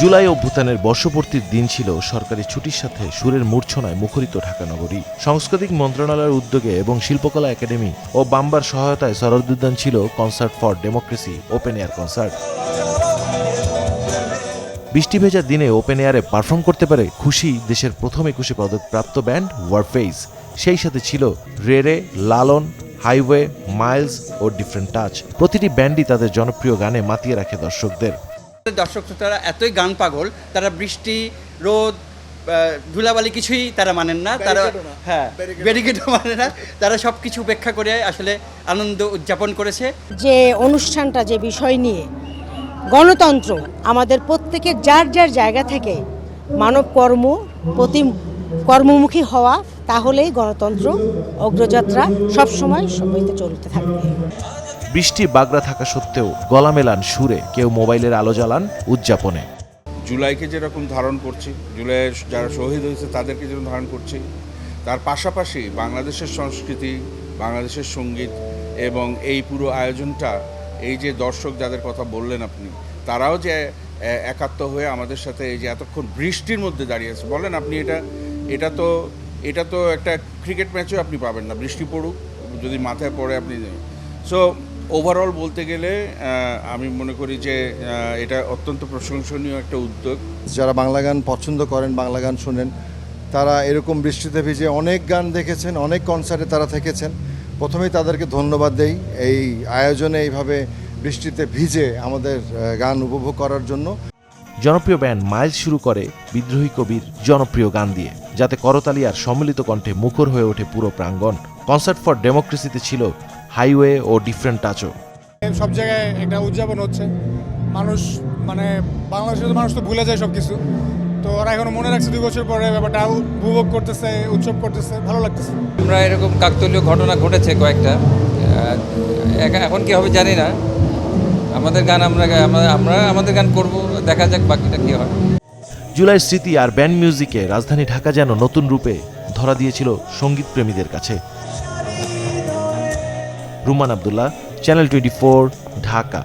জুলাই অভ্যুত্থানের বর্ষপূর্তির দিন ছিল সরকারি ছুটির সাথে সুরের মূর্ছনায় মুখরিত ঢাকা নগরী। সাংস্কৃতিক মন্ত্রণালয়ের উদ্যোগে এবং শিল্পকলা একাডেমি ও বাম্বার সহায়তায় সরদুদ্দান ছিল concert for democracy open air concert. বৃষ্টি ভেজা দিনে ওপেন এয়ারে পারফর্ম করতে পারে খুশি দেশের প্রথম 21 পদকপ্রাপ্ত ব্যান্ড ওয়ারফেইস। সেই সাথে ছিল রেরে, লালন, হাইওয়ে, মাইলস ও ডিফারেন্ট টাচ। প্রতিটি ব্যান্ডই তাদের জনপ্রিয় গানে মাতিয়ে রাখে দর্শকদের। দর্শক তারা এতই গান পাগল, তারা বৃষ্টি, রোদ, ধুলাবালি কিছুই তারা মানেন না, তারা ব্যারিকেডও মানে না, তারা সব কিছু উপেক্ষা করে আসলে আনন্দ উদযাপন করেছে। যে অনুষ্ঠানটা, যে বিষয় নিয়ে গণতন্ত্র, আমাদের প্রত্যেকের যার যার জায়গা থেকে মানব কর্মমুখী হওয়া, তাহলেই গণতন্ত্র অগ্রযাত্রা সবসময় সবাইতে চলতে থাকবে। বৃষ্টি বাগড়া থাকা সত্ত্বেও গলা মেলান সুরে, কেউ মোবাইলের আলো জ্বালান উদযাপনে। জুলাইকে যেরকম ধারণ করছি, জুলাইয়ের যারা শহীদ হয়েছে তাদেরকে যেরকম ধারণ করছি, তার পাশাপাশি বাংলাদেশের সংস্কৃতি, বাংলাদেশের সঙ্গীত এবং এই পুরো আয়োজনটা, এই যে দর্শক যাদের কথা বললেন আপনি, তারাও যে একাত্ম হয়ে আমাদের সাথে এই যে এতক্ষণ বৃষ্টির মধ্যে দাঁড়িয়েছে, বলেন আপনি এটা তো একটা ক্রিকেট ম্যাচও আপনি পাবেন না, বৃষ্টি পড়ুক, যদি মাথায় পড়ে আপনি। সো ওভারঅল বলতে গেলে আমি মনে করি যে এটা অত্যন্ত প্রশংসনীয় একটা উদ্যোগ। যারা বাংলা গান পছন্দ করেন, বাংলা গান শোনেন, তারা এরকম বৃষ্টিতে ভিজে অনেক গান দেখেছেন, অনেক কনসার্টে তারা থেকেছেন। প্রথমেই তাদেরকে ধন্যবাদ দেই এই আয়োজনে এইভাবে বৃষ্টিতে ভিজে আমাদের গান উপভোগ করার জন্য। জনপ্রিয় ব্যান্ড মাইলস শুরু করে বিদ্রোহী কবির জনপ্রিয় গান দিয়ে, যাতে করতালি আর সম্মিলিত কণ্ঠে মুখর হয়ে ওঠে পুরো প্রাঙ্গণ। কনসার্ট ফর ডেমোক্রেসিতে ছিল হাইওয়ে ও ডিফারেন্ট টাচও। সব জায়গায় একটা উদযাপন হচ্ছে, মানুষ বাংলাদেশের মানুষ তো ভুলে যায় সব কিছু, তো ওরা এখনো মনে রাখছে 2 বছর পরে ব্যাপারটা উপভোগ করতেছে, উৎসব করতেছে, ভালো লাগতেছে। আমরা এরকম কাকতালীয় ঘটনা ঘটেছে কয়েকটা, এখন কি হবে জানি না। আমাদের গান আমরা আমাদের গান করব, দেখা যাক বাকিটা কি হয়। জুলাইয়ের স্মৃতি আর ব্যান্ড মিউজিকে রাজধানী ঢাকা যেন নতুন রূপে ধরা দিয়েছিল সঙ্গীত প্রেমীদের কাছে। রুমান আব্দুল্লাহ, চ্যানেল 24, ঢাকা।